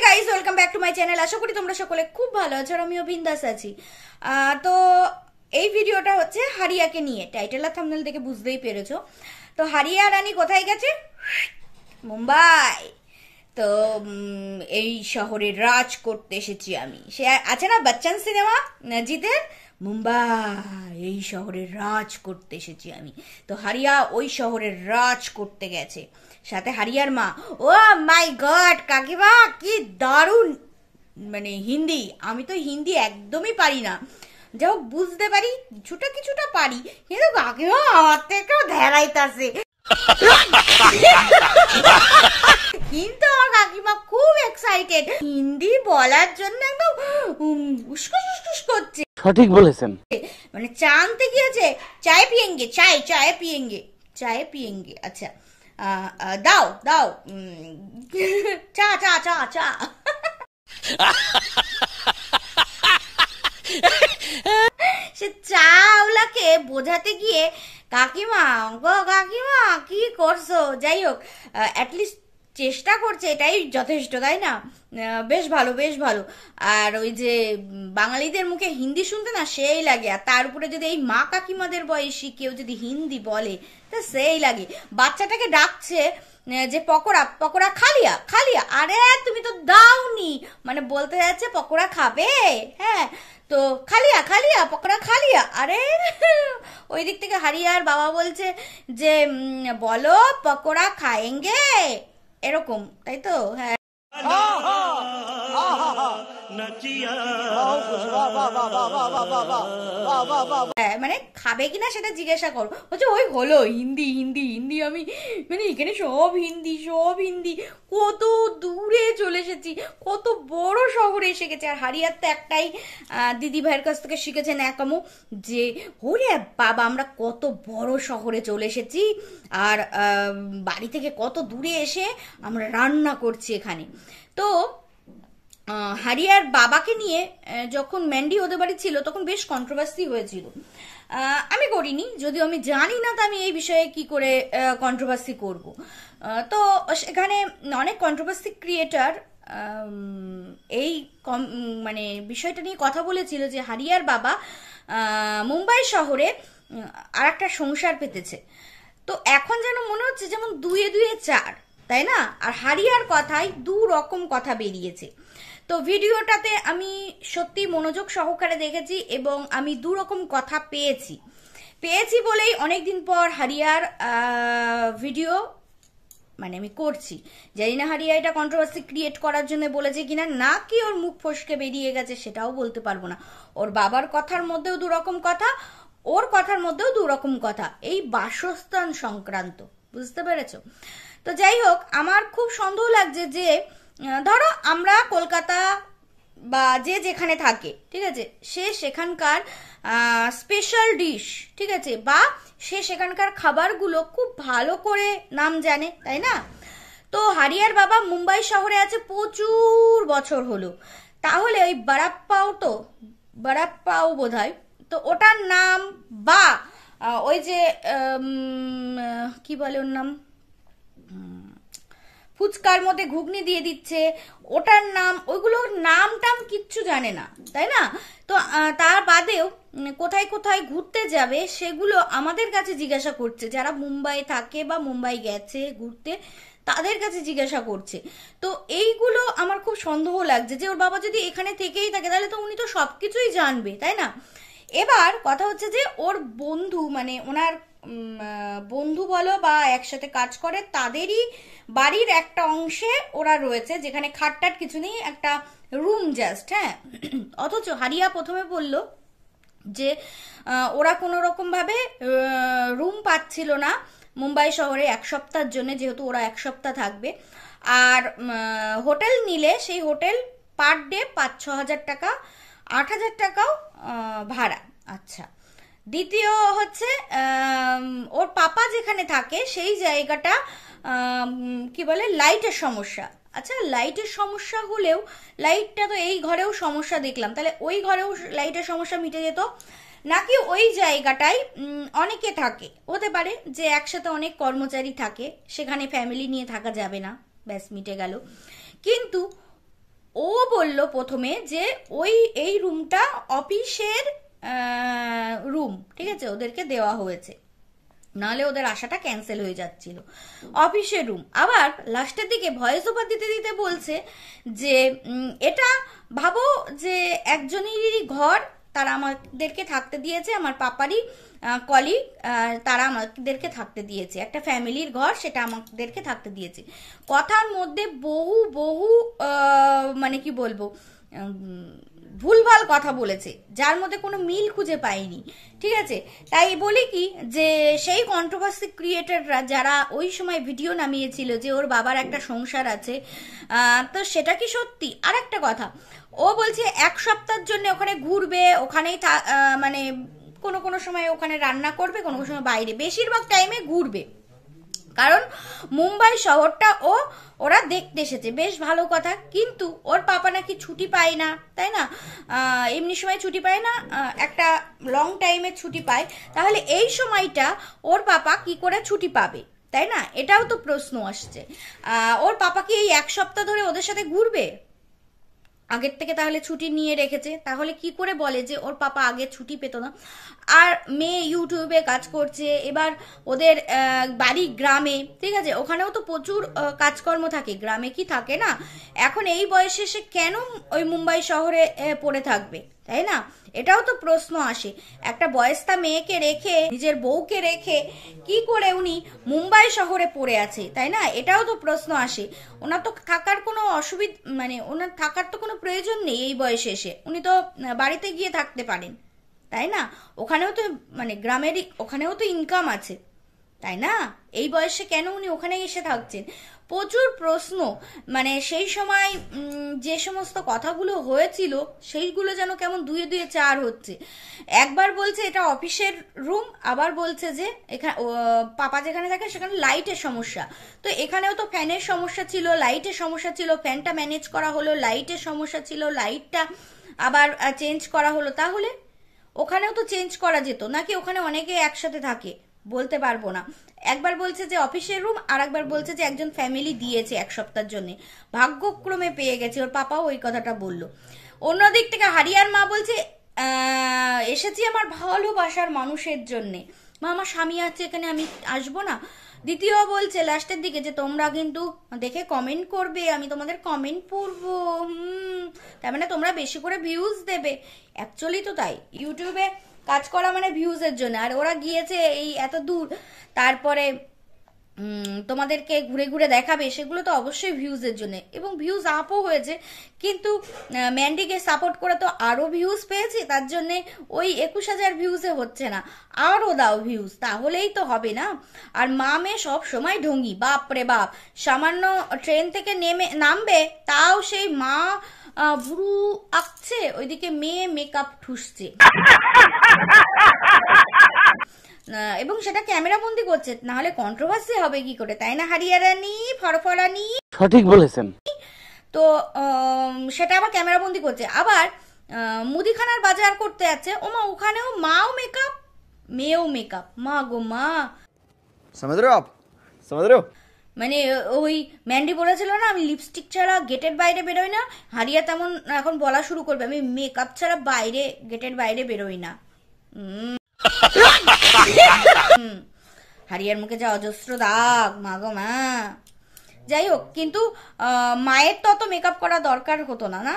Guys, welcome back to my channel. আশা করি তোমরা সকলে খুব ভালো আছো আর আমিও বিন্দাস আছি। তো এই ভিডিওটা হচ্ছে হারিয়াকে নিয়ে। টাইটেল আর থাম্বনেল দেখে বুঝতেই পেরেছো। তো হারিয়া রানী কোথায় গেছে? মুম্বাই। তো এই শহরে রাজ করতে এসেছি আমি। সে আছে না বচ্চন সিনেমা জিতের, মুম্বাই এই শহরে রাজ করতে এসেছি আমি। তো হারিয়া ওই শহরে রাজ করতে গেছে, সাথে হারিয়ার মা। ও মাই গড কাকিমা, কি দারুণ মানে হিন্দি! আমি তো হিন্দি একদমই পারি না, যাও বুঝতে পারি কিছুটা কিছুটা পারি, কিন্তু কাকিমা আমার থেকেও ধেরাইতাছে। কিন্তু আমার কাকিমা খুব এক্সাইটেড, হিন্দি বলার জন্য একদম উস্কুস উস্কুস করছে। সঠিক বলেছেন। মানে চা আনতে গিয়েছে, চায় পিয়েঙ্গে, চায় পিয়েঙ্গে, চায় পিয়েঙ্গে। আচ্ছা দাও দাও, চা চা চা চা। সে চাওলাকে বোঝাতে গিয়ে কাকিমা গো কাকিমা কি করছো, যাই হোক অ্যাটলিস্ট চেষ্টা করছে, এটাই যথেষ্ট, তাই না? বেশ ভালো বেশ ভালো। আর ওই যে বাঙালিদের মুখে হিন্দি শুনতে না সেই লাগে, আর তার উপরে যদি এই মা কাকিমাদের বয়সী কেউ যদি হিন্দি বলে তা সেই লাগে। বাচ্চাটাকে ডাকছে যে পকোড়া পকোড়া খালিয়া খালিয়া, আরে তুমি তো দাওনি, মানে বলতে যাচ্ছে পকোড়া খাবে। হ্যাঁ, তো খালিয়া খালিয়া পকোড়া খালিয়া। আরে ওই দিক থেকে হারিয়ার বাবা বলছে যে বলো পকোড়া খায়েঙ্গে, এরকম, তাই তো? হ্যাঁ, মানে খাবে কিনা সেটা জিজ্ঞাসা করো। বলছে ওই হলো হিন্দি হিন্দি হিন্দি, আমি মানে এখানে সব হিন্দি সব হিন্দি। কত দূরে চলে এসেছি, কত বড় শহরে এসে গেছে। আর হারিয়ার তো একটাই দিদি ভাইয়ের কাছ থেকে শিখেছে ন্যাকামো, যে ওরে বাবা আমরা কত বড় শহরে চলে এসেছি, আর বাড়ি থেকে কত দূরে এসে আমরা রান্না করছি এখানে। তো হারিয়ার বাবাকে নিয়ে যখন ম্যান্ডি ওদের বাড়ি ছিল তখন বেশ কন্ট্রোভার্সি হয়েছিল। আমি করিনি, যদিও আমি জানি না তো আমি এই বিষয়ে কি করে কন্ট্রোভার্সি করব। তো সেখানে অনেক কন্ট্রোভার্সি ক্রিয়েটার এই মানে বিষয়টা নিয়ে কথা বলেছিল যে হারিয়ার বাবা মুম্বাই শহরে আর একটা সংসার পেতেছে। তো এখন যেন মনে হচ্ছে যেমন দুয়ে দুয়ে চার, তাই না? আর হারিয়ার কথায় দু রকম কথা বেরিয়েছে। তো ভিডিওটাতে আমি সত্যি মনোযোগ সহকারে দেখেছি এবং আমি দু রকম কথা পেয়েছি বলেই অনেকদিন পর হারিয়ার ভিডিও মানে আমি করছি। জানি না হারিয়া এটা কন্ট্রোভার্সি ক্রিয়েট করার জন্য বলেছে কিনা, না কি ওর মুখ ফসকে বেরিয়ে গেছে সেটাও বলতে পারবো না। ওর বাবার কথার মধ্যেও দু রকম কথা, ওর কথার মধ্যেও দু রকম কথা, এই বাসস্থান সংক্রান্ত, বুঝতে পেরেছো? তো যাই হোক, আমার খুব সন্দেহ লাগছে যে ধরো আমরা কলকাতা বা যে যেখানে থাকে, ঠিক আছে, সে সেখানকার স্পেশাল ডিশ, ঠিক আছে, বা সে সেখানকার খাবারগুলো খুব ভালো করে নাম জানে, তাই না? তো হারিয়ার বাবা মুম্বাই শহরে আছে প্রচুর বছর হলো, তাহলে ওই বারাপ্পাও বোধ হয়, তো ওটার নাম, বা ওই যে কি বলে ওর নাম, ফুচকার মধ্যে ঘুগনি দিয়ে দিচ্ছে ওটার নাম, ওইগুলোর নাম টাম কিচ্ছু জানে না, তাই না? তো তার বাদেও কোথায় কোথায় ঘুরতে যাবে সেগুলো আমাদের কাছে জিজ্ঞাসা করছে, যারা মুম্বাই থাকে বা মুম্বাই গেছে ঘুরতে তাদের কাছে জিজ্ঞাসা করছে। তো এইগুলো আমার খুব সন্দেহ লাগছে যে ওর বাবা যদি এখানে থেকেই থাকে তাহলে তো উনি তো সবকিছুই জানবে, তাই না? এবার কথা হচ্ছে যে ওর বন্ধু, মানে ওনার বন্ধু বলো বা একসাথে কাজ করে, তাদেরই বাড়ির একটা অংশে ওরা রয়েছে যেখানে খাটটাট কিছু নেই, একটা রুম জাস্ট। হ্যাঁ, অথচ হারিয়া প্রথমে বলল যে ওরা কোনো রকম ভাবে রুম পাচ্ছিল না মুম্বাই শহরে এক সপ্তাহের জন্য, যেহেতু ওরা এক সপ্তাহ থাকবে, আর হোটেল নিলে সেই হোটেল পার ডে 5-6 হাজার টাকা, 8 হাজার টাকাও ভাড়া। আচ্ছা, দ্বিতীয় হচ্ছে ওর পাপা যেখানে থাকে সেই জায়গাটা কি বলে লাইটের সমস্যা। আচ্ছা, লাইটের সমস্যা হলেও, লাইটটা তো এই ঘরেও সমস্যা দেখলাম, তাহলে ওই ঘরেও লাইটের সমস্যা মিটে যেত নাকি ওই জায়গাটায় অনেকে থাকে, হতে পারে যে একসাথে অনেক কর্মচারী থাকে, সেখানে ফ্যামিলি নিয়ে থাকা যাবে না, ব্যাস মিটে গেল। কিন্তু বলল প্রথমে যে এই রুমটা অফিসের রুম, ঠিক আছে, ওদেরকে দেওয়া হয়েছে, নাহলে ওদের আশাটা ক্যান্সেল হয়ে যাচ্ছিল, অফিসের রুম। আবার লাস্টের দিকে ভয়েস ওভার দিতে দিতে বলছে যে এটা ভাবো যে একজনেরই ঘর, তারা আমাদেরকে থাকতে দিয়েছে, আমার পাপারই কলিগ, তারা আমাদেরকে থাকতে দিয়েছে, একটা ফ্যামিলির ঘর, সেটা আমাদেরকে থাকতে দিয়েছে। কথার মধ্যে বহু বহু মানে কি বলবো, ভুলভাল কথা বলেছে, যার মধ্যে কোনো মিল খুঁজে পাইনি, ঠিক আছে। তাই বলি কি যে সেই কন্ট্রোভার্সি ক্রিয়েটাররা যারা ওই সময় ভিডিও নামিয়েছিল যে ওর বাবার একটা সংসার আছে, তো সেটা কি সত্যি? আর একটা কথা, ও বলছে 1 সপ্তাহের জন্য ওখানে ঘুরবে, ওখানেই মানে কোনো কোনো সময় ওখানে রান্না করবে, কোনো কোনো সময় বাইরে, বেশিরভাগ টাইমে ঘুরবে, কারণ মুম্বাই শহরটা ওরা দেখতে এসেছে, বেশ ভালো কথা। কিন্তু ওর পাপা নাকি ছুটি পায় না, তাই না, এমনি সময় ছুটি পায় না, একটা লং টাইমের ছুটি পায়, তাহলে এই সময়টা ওর পাপা কি করে ছুটি পাবে, তাই না? এটাও তো প্রশ্ন আসছে। ওর পাপা কি এই 1 সপ্তাহ ধরে ওদের সাথে ঘুরবে? আগের থেকে তাহলে ছুটি নিয়ে রেখেছে, তাহলে কি করে বলে যে ওর পাপা আগে ছুটি পেত না? আর মেয়ে ইউটিউবে কাজ করছে, এবার ওদের বাড়ি গ্রামে, ঠিক আছে, ওখানেও তো প্রচুর কাজকর্ম থাকে, গ্রামে কি থাকে না? এখন এই বয়সে সে কেন ওই মুম্বাই শহরে পড়ে থাকবে, তাই না? এটাও তো প্রশ্ন আসে। একটা বয়স্তা মেয়েকে রেখে, নিজের বউকে রেখে কি করে উনি মুম্বাই শহরে পড়ে আছে, তাই না? এটাও তো প্রশ্ন আসে। ওনার তো থাকার কোনো অসুবিধা, মানে ওনার থাকার তো কোনো প্রয়োজন নেই এই বয়সে এসে, উনি তো বাড়িতে গিয়ে থাকতে পারেন, তাই না? ওখানেও তো মানে গ্রামেরই, ওখানেও তো ইনকাম আছে, তাই না? এই বয়সে কেন উনি ওখানে এসে থাকছেন? প্রচুর প্রশ্ন, মানে সেই সময় যে সমস্ত কথাগুলো হয়েছিল সেইগুলো যেন কেমন দুয়ে দুয়ে চার হচ্ছে। একবার বলছে এটা অফিসের রুম, আবার বলছে যে এখানে পাপা যেখানে থাকে সেখানে লাইটের সমস্যা, তো এখানেও তো ফ্যানের সমস্যা ছিল, লাইটের সমস্যা ছিল, ফ্যানটা ম্যানেজ করা হলো, লাইটের সমস্যা ছিল, লাইটটা আবার চেঞ্জ করা হলো, তাহলে ওখানেও তো চেঞ্জ করা যেত নাকি? ওখানে অনেকে একসাথে থাকে, বলতে পারবো না। একবার বলছে যে অফিসের রুম, আর একবার বলছে যে একজন ফ্যামিলি দিয়েছে 1 সপ্তাহের জন্য, ভাগ্যক্রমে পেয়ে গেছে, ওর পাপাও ওই কথাটা বললো। অন্যদিক থেকে হারিয়ার মা বলছে এসেছি আমার ভালোবাসার মানুষের জন্যে, মা আমার স্বামী আছে এখানে, আমি আসবো না। দ্বিতীয় বলছে লাস্টের দিকে যে তোমরা কিন্তু দেখে কমেন্ট করবে, আমি তোমাদের কমেন্ট পড়বো, তার মানে তোমরা বেশি করে ভিউজ দেবে। অ্যাকচুয়ালি তো তাই, ইউটিউবে কাজ করা মানে ভিউজের জন্য, আর ওরা গিয়েছে এই এত দূর, তারপরে তোমাদেরকে ঘুরে ঘুরে দেখাবে, সেগুলো তো অবশ্যই ভিউজের জন্য, এবং ভিউজ আপও হয়েছে। কিন্তু ম্যান্ডিকে সাপোর্ট করে তো আরো ভিউজ পেয়েছি, তার জন্য ওই 21,000 ভিউজে হচ্ছে না, আরো দাও ভিউজ, তাহলেই তো হবে না। আর মামে সব সময় ঢঙ্গি, বাপ রে বাপ, সামান্য ট্রেন থেকে নামবে তাও সেই মা ভুরু আঁকছে, ওইদিকে মেয়ে মেকআপ ঠুসছে, এবং সেটা ক্যামেরা বন্দি করছে, না হলে কন্ট্রোভার্সি হবে কি করে, তাই না হারিয়ারানি ফরফরানি? সঠিক বলেছেন। তো সেটা আবার ক্যামেরা বন্দি করছে। আবার মুদিখানার বাজার করতে যাচ্ছে, ওমা ওখানেও মাও মেকআপ মেয়েও মেকআপ, মা গো মা, समझ रहे हो आप? समझ रहे हो? মানে ওই ম্যান্ডি বলেছিল না আমি লিপস্টিক ছাড়া গেটের বাইরে বেরোই না, হারিয়া তেমন এখন বলা শুরু করবে আমি মেকআপ ছাড়া বাইরে গেটের বাইরে বেরোই না। হারিয়ার মুখে যা অজস্র দাগ, মা গো মা। যাই হোক, কিন্তু মায়ের তো অত মেকআপ করা দরকার হতো না, না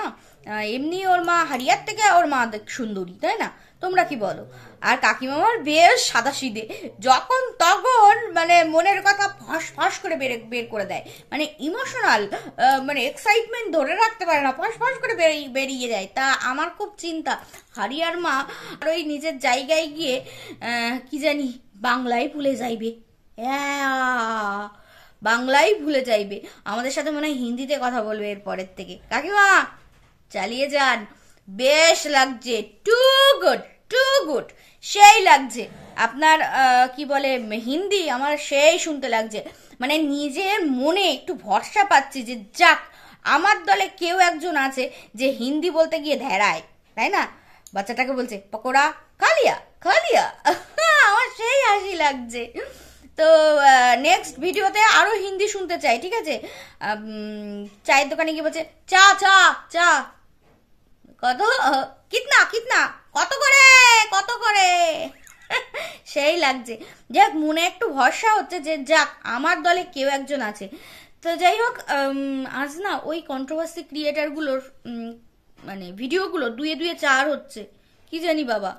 এমনি ওর মা হারিয়ার থেকে ওর মা সুন্দরী, তাই না? তোমরা কি বলো? আর কাকিমামার বেশ সাদাসিধে, যখন তখন মানে মনের কথা ফাঁস ফাঁস করে বের করে দেয়, মানে ইমোশনাল, মানে এক্সাইটমেন্ট ধরে রাখতে পারে না, ফাঁস ফাঁস করে বেরিয়ে যায়। তা আমার খুব চিন্তা হারিয়ার মা আর ওই নিজের জায়গায় গিয়ে কি জানি বাংলায় ভুলে যাইবে, বাংলাই ভুলে যাইবে, আমাদের সাথে মনে হয় হিন্দিতে কথা বলবে এর পরের থেকে। কাকিমা চালিয়ে যান, বেশ লাগছে, টু গুড টু গুড, সেই লাগছে আপনার কি বলে হিন্দি, আমার সেই শুনতে লাগছে, মানে নিজের মনে একটু ভরসা পাচ্ছি যে যাক আমার দলে কেউ একজন আছে যে হিন্দি বলতে গিয়ে ধেরায়, তাই না? বাচ্চাটাকে বলছে পকোড়া খালিয়া খালিয়া, আমার সেই হাসি লাগছে। তো নেক্সট ভিডিওতে আরো হিন্দি শুনতে চাই, ঠিক আছে? চায়ের দোকানে গিয়ে বলছে চা চা চা, কত কিতনা কিতনা কত করে কত করে সেই লাগছে। যাক মনে একটু ভরসা হচ্ছে যে যাক আমার দলে কেউ একজন আছে। তো যাই হোক, আজ না ওই কন্ট্রোভার্সি ক্রিয়েটারগুলোর মানে ভিডিওগুলো দুয়ে দুয়ে 4 হচ্ছে, কি জানি বাবা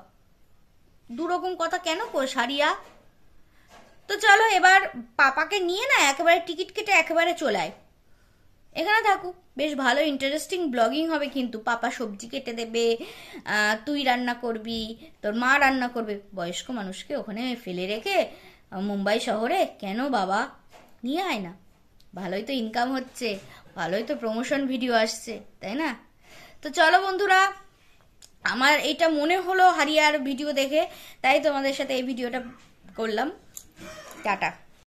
দুরকম কথা কেন কো সারিয়া। তো চলো এবার পাপাকে নিয়ে না একেবারে টিকিট কেটে একেবারে চলায়, এখানে থাকুক, বেশ ভালো ইন্টারেস্টিং ব্লগিং হবে কিন্তু। পাপা সবজি কেটে দেবে, তুই রান্না করবি, তোর মা রান্না করবে। বয়স্ক মানুষকে ওখানে ফেলে রেখে মুম্বাই শহরে কেন বাবা, নিয়ে আয় না, ভালোই তো ইনকাম হচ্ছে, ভালোই তো প্রমোশন ভিডিও আসছে, তাই না? তো চলো বন্ধুরা, আমার এটা মনে হলো হারিয়ার ভিডিও দেখে, তাই তোমাদের সাথে এই ভিডিওটা করলাম। টাটা।